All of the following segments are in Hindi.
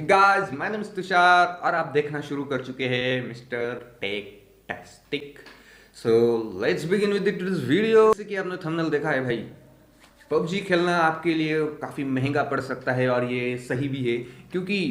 Guys my name is Tushar और आप देखना शुरू कर चुके हैं Mister Tech Textic. So let's begin with this video. जैसे कि आपने थंबनेल देखा है भाई, पबजी खेलना आपके लिए काफ़ी महंगा पड़ सकता है और ये सही भी है, क्योंकि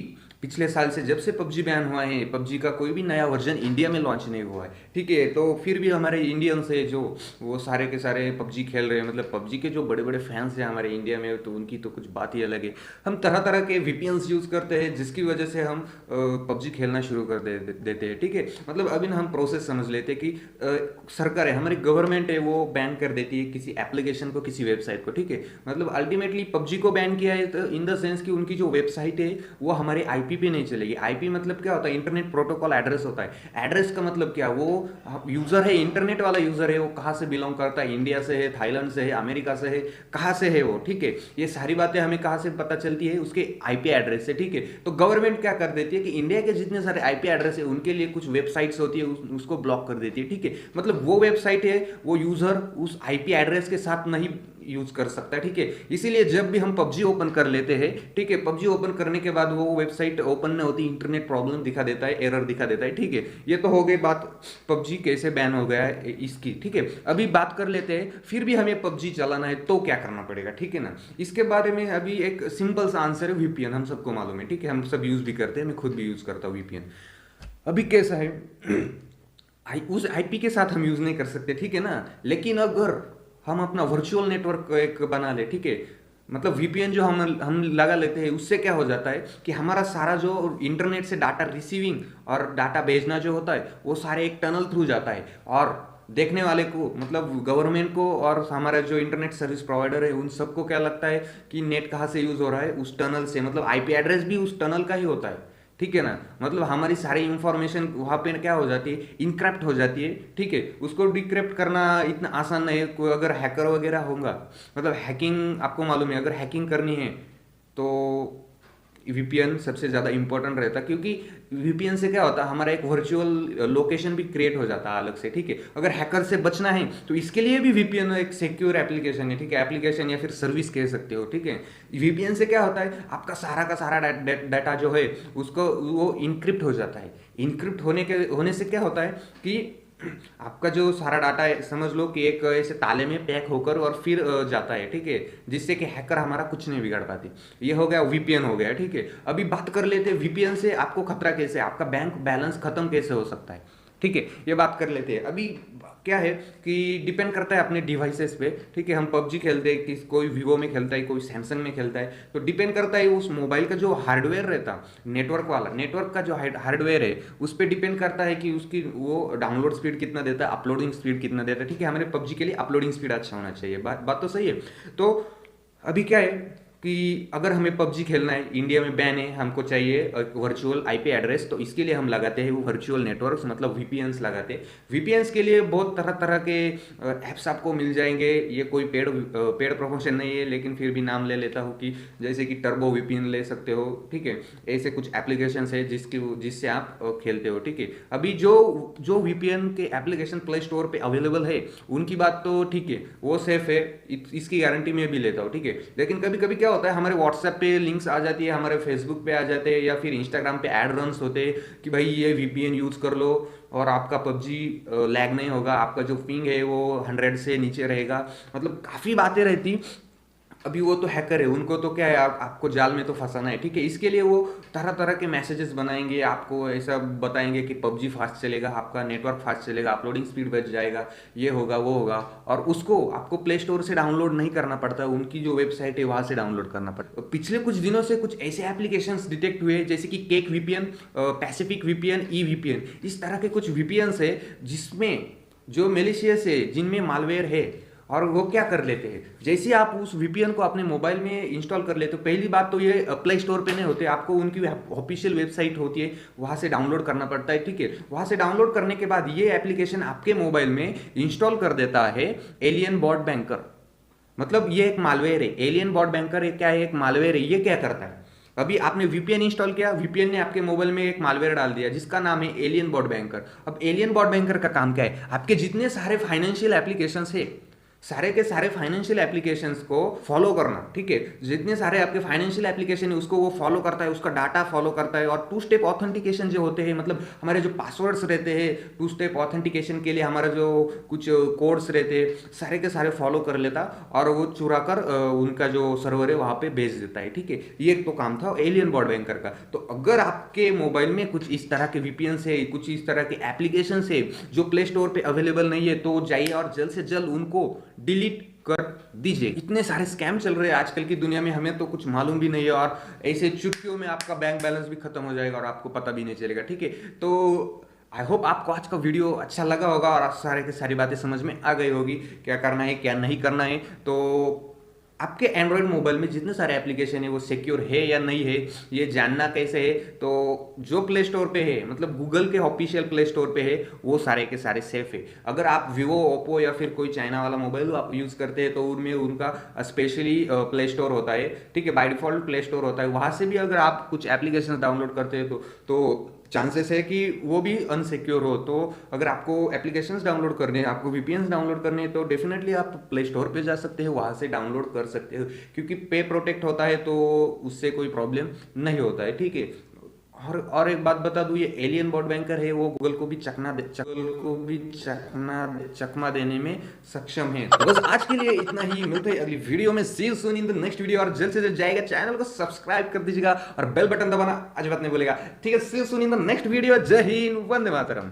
पिछले साल से जब से पबजी बैन हुआ है, पबजी का कोई भी नया वर्जन इंडिया में लॉन्च नहीं हुआ है। ठीक है, तो फिर भी हमारे इंडियंस है जो वो सारे के सारे पबजी खेल रहे हैं। मतलब पबजी के जो बड़े बड़े फैंस हैं हमारे इंडिया में, तो उनकी तो कुछ बात ही अलग है। हम तरह तरह के वीपीएन्स यूज़ करते हैं जिसकी वजह से हम पबजी खेलना शुरू कर देते हैं। ठीक है, मतलब अभी ना हम प्रोसेस समझ लेते हैं कि सरकार है, हमारी गवर्नमेंट है, वो बैन कर देती है किसी एप्लीकेशन को, किसी वेबसाइट को। ठीक है, मतलब अल्टीमेटली पबजी को बैन किया है तो इन द सेंस कि उनकी जो वेबसाइट है वो हमारे आईपी पे नहीं चलेगी। आईपी मतलब क्या होता है? इंटरनेट प्रोटोकॉल एड्रेस होता है। एड्रेस का मतलब क्या? वो यूजर है, इंटरनेट वाला यूजर है, वो कहाँ से बिलोंग करता है, इंडिया से है, थाईलैंड से है, अमेरिका से है, कहाँ से है वो। ठीक है, ये सारी बातें हमें कहाँ से पता चलती है? उसके आईपी एड्रेस से। ठीक है, तो गवर्नमेंट क्या कर देती है कि इंडिया के जितने सारे आईपी एड्रेस है उनके लिए कुछ वेबसाइट्स होती है, उसको ब्लॉक कर देती है। ठीक है, मतलब वो वेबसाइट है, वो यूजर उस आईपी एड्रेस के साथ नहीं यूज कर सकता है। ठीक है, इसीलिए जब भी हम पबजी ओपन कर लेते हैं, ठीक है, पबजी ओपन करने के बाद वो वेबसाइट ओपन नहीं होती, इंटरनेट प्रॉब्लम दिखा देता है, एरर दिखा देता है। ठीक है, ये तो हो गई बात पबजी कैसे बैन हो गया है इसकी। ठीक है, अभी बात कर लेते हैं फिर भी हमें पबजी चलाना है तो क्या करना पड़ेगा। ठीक है ना, इसके बारे में अभी एक सिंपल सा आंसर है, वीपीएन। हम सबको मालूम है, ठीक है, हम सब यूज भी करते हैं, मैं खुद भी यूज करता हूँ वीपीएन। अभी कैसा है उस आईपी के साथ हम यूज नहीं कर सकते, ठीक है ना, लेकिन अगर हम अपना वर्चुअल नेटवर्क एक बना ले, ठीक है, मतलब वीपीएन जो हम लगा लेते हैं, उससे क्या हो जाता है कि हमारा सारा जो इंटरनेट से डाटा रिसीविंग और डाटा भेजना जो होता है वो सारे एक टनल थ्रू जाता है, और देखने वाले को मतलब गवर्नमेंट को और हमारा जो इंटरनेट सर्विस प्रोवाइडर है उन सबको क्या लगता है कि नेट कहाँ से यूज हो रहा है? उस टनल से। मतलब आईपी एड्रेस भी उस टनल का ही होता है। ठीक है ना, मतलब हमारी सारी इंफॉर्मेशन वहाँ पे क्या हो जाती है? इनक्रप्ट हो जाती है। ठीक है, उसको डिक्रिप्ट करना इतना आसान नहीं है। कोई अगर हैकर वगैरह होगा, मतलब हैकिंग आपको मालूम है, अगर हैकिंग करनी है तो वीपीएन सबसे ज़्यादा इंपॉर्टेंट रहता है, क्योंकि वीपीएन से क्या होता है, हमारा एक वर्चुअल लोकेशन भी क्रिएट हो जाता है अलग से। ठीक है, अगर हैकर से बचना है तो इसके लिए भी वीपीएन एक सिक्योर एप्लीकेशन है। ठीक है, एप्लीकेशन या फिर सर्विस कह सकते हो। ठीक है, वीपीएन से क्या होता है, आपका सारा का सारा डाटा जो है उसको वो इनक्रिप्ट हो जाता है। इनक्रिप्ट होने से क्या होता है कि आपका जो सारा डाटा है, समझ लो कि एक ऐसे ताले में पैक होकर और फिर जाता है। ठीक है, जिससे कि हैकर हमारा कुछ नहीं बिगाड़ पाती। ये हो गया वीपीएन हो गया। ठीक है, अभी बात कर लेते हैं वीपीएन से आपको खतरा कैसे, आपका बैंक बैलेंस खत्म कैसे हो सकता है। ठीक है, ये बात कर लेते हैं। अभी क्या है कि डिपेंड करता है अपने डिवाइसेस पे। ठीक है, हम पबजी खेलते हैं, कोई वीवो में खेलता है, कोई सैमसंग में खेलता है, तो डिपेंड करता है उस मोबाइल का जो हार्डवेयर रहता, नेटवर्क वाला, नेटवर्क का जो हार्डवेयर है उस पर डिपेंड करता है कि उसकी वो डाउनलोड स्पीड कितना देता है, अपलोडिंग स्पीड कितना देता है। ठीक है, हमारे पबजी के लिए अपलोडिंग स्पीड अच्छा होना चाहिए। बात तो सही है। तो अभी क्या है कि अगर हमें पबजी खेलना है, इंडिया में बैन है, हमको चाहिए वर्चुअल आईपी एड्रेस, तो इसके लिए हम लगाते हैं वो वर्चुअल नेटवर्क्स, मतलब वीपीएन्स लगाते हैं। वीपीएन्स के लिए बहुत तरह तरह के ऐप्स आपको मिल जाएंगे। ये कोई पेड प्रमोशन नहीं है, लेकिन फिर भी नाम ले लेता हूँ कि जैसे कि टर्बो वीपीएन ले सकते हो। ठीक है, ऐसे कुछ एप्लीकेशन है जिससे आप खेलते हो। ठीक है, अभी जो जो वीपीएन के एप्लीकेशन प्ले स्टोर पे अवेलेबल है उनकी बात तो ठीक है, वो सेफ है, इसकी गारंटी मैं भी लेता हूँ। ठीक है, लेकिन कभी कभी क्या होता है, हमारे व्हाट्सएप पे लिंक्स आ जाती है, हमारे फेसबुक पे आ जाते हैं, या फिर इंस्टाग्राम पे ऐड रन्स होते हैं कि भाई ये वीपीएन यूज कर लो और आपका पबजी लैग नहीं होगा, आपका जो पिंग है वो 100 से नीचे रहेगा। मतलब काफ़ी बातें रहती। अभी वो तो हैकर है, उनको तो क्या है, आपको जाल में तो फंसाना है। ठीक है, इसके लिए वो तरह तरह के मैसेजेस बनाएंगे, आपको ऐसा बताएंगे कि पबजी फास्ट चलेगा, आपका नेटवर्क फास्ट चलेगा, अपलोडिंग स्पीड बढ़ जाएगा, ये होगा वो होगा, और उसको आपको प्ले स्टोर से डाउनलोड नहीं करना पड़ता, उनकी जो वेबसाइट है वहाँ से डाउनलोड करना पड़ता। पिछले कुछ दिनों से कुछ ऐसे एप्लीकेशंस डिटेक्ट हुए जैसे कि केक वीपीएन, पैसिफिक वीपीएन, ई वीपीएन, इस तरह के कुछ वीपीएन्स है जिसमें जो मेलिशियस है, जिनमें मालवेयर है, और वो क्या कर लेते हैं, जैसे आप उस वीपीएन को अपने मोबाइल में इंस्टॉल कर लेते हो, पहली बात तो ये प्ले स्टोर पे नहीं होते, आपको उनकी ऑफिशियल वेबसाइट होती है वहाँ से डाउनलोड करना पड़ता है। ठीक है, वहाँ से डाउनलोड करने के बाद ये एप्लीकेशन आपके मोबाइल में इंस्टॉल कर देता है एलियन बॉट बैंकर। मतलब ये एक मालवेयर है, एलियन बॉट बैंकर क्या है? एक मालवेयर है। ये क्या करता है, अभी आपने वीपीएन इंस्टॉल किया, वीपीएन ने आपके मोबाइल में एक मालवेयर डाल दिया जिसका नाम है एलियन बॉट बैंकर। अब एलियन बॉट बैंकर का काम क्या है? आपके जितने सारे फाइनेंशियल एप्लीकेशंस है, सारे के सारे फाइनेंशियल एप्लीकेशंस को फॉलो करना, ठीक है। जितने सारे आपके फाइनेंशियल एप्लीकेशन है उसको वो फॉलो करता है, उसका डाटा फॉलो करता है। और टू स्टेप ऑथेंटिकेशन जो होते हैं, मतलब हमारे जो पासवर्ड्स रहते हैं टू स्टेप ऑथेंटिकेशन के लिए, हमारा जो कुछ कोड्स रहते हैं सारे के सारे फॉलो कर लेता और वो चुरा कर उनका जो सर्वर है वहां पे भेज देता है, ठीक है। ये एक तो काम था एलियन बॉट बैंकर का। तो अगर आपके मोबाइल में कुछ इस तरह के वीपीएन है, कुछ इस तरह के एप्लीकेशन है जो प्ले स्टोर पे अवेलेबल नहीं है, तो जाइए और जल्द से जल्द उनको डिलीट कर दीजिए। इतने सारे स्कैम चल रहे हैं आजकल की दुनिया में, हमें तो कुछ मालूम भी नहीं है, और ऐसे चुटकियों में आपका बैंक बैलेंस भी खत्म हो जाएगा और आपको पता भी नहीं चलेगा, ठीक है। तो आई होप आपको आज का वीडियो अच्छा लगा होगा और सारे की सारी बातें समझ में आ गई होगी, क्या करना है क्या नहीं करना है। तो आपके एंड्रॉयड मोबाइल में जितने सारे एप्लीकेशन है वो सिक्योर है या नहीं है, ये जानना कैसे है। तो जो प्ले स्टोर पे है, मतलब गूगल के ऑफिशियल प्ले स्टोर पे है, वो सारे के सारे सेफ है। अगर आप विवो, ओप्पो या फिर कोई चाइना वाला मोबाइल आप यूज करते हैं तो उनमें उनका स्पेशली प्ले स्टोर होता है, ठीक है, बाय डिफॉल्ट प्ले स्टोर होता है। वहां से भी अगर आप कुछ एप्लीकेशन डाउनलोड करते हैं तो चांसेस है कि वो भी अनसिक्योर हो। तो अगर आपको एप्लीकेशंस डाउनलोड करने हैं, आपको वीपीएन्स डाउनलोड करने हैं, तो डेफिनेटली आप प्ले स्टोर पे जा सकते हैं, वहाँ से डाउनलोड कर सकते हो, क्योंकि पे प्रोटेक्ट होता है तो उससे कोई प्रॉब्लम नहीं होता है, ठीक है। और एक बात बता दूं, ये एलियन बॉट बैंकर है वो गूगल को भी चकमा देने में सक्षम है। तो बस आज के लिए इतना ही, मिलते हैं अगली वीडियो में। See you soon in the next video. और जल्द से जल्द जाएगा चैनल को सब्सक्राइब कर दीजिएगा और बेल बटन दबाना आज बात नहीं बोलेगा, ठीक है। See you soon in the next video. जय हिंद, वंदे मातरम।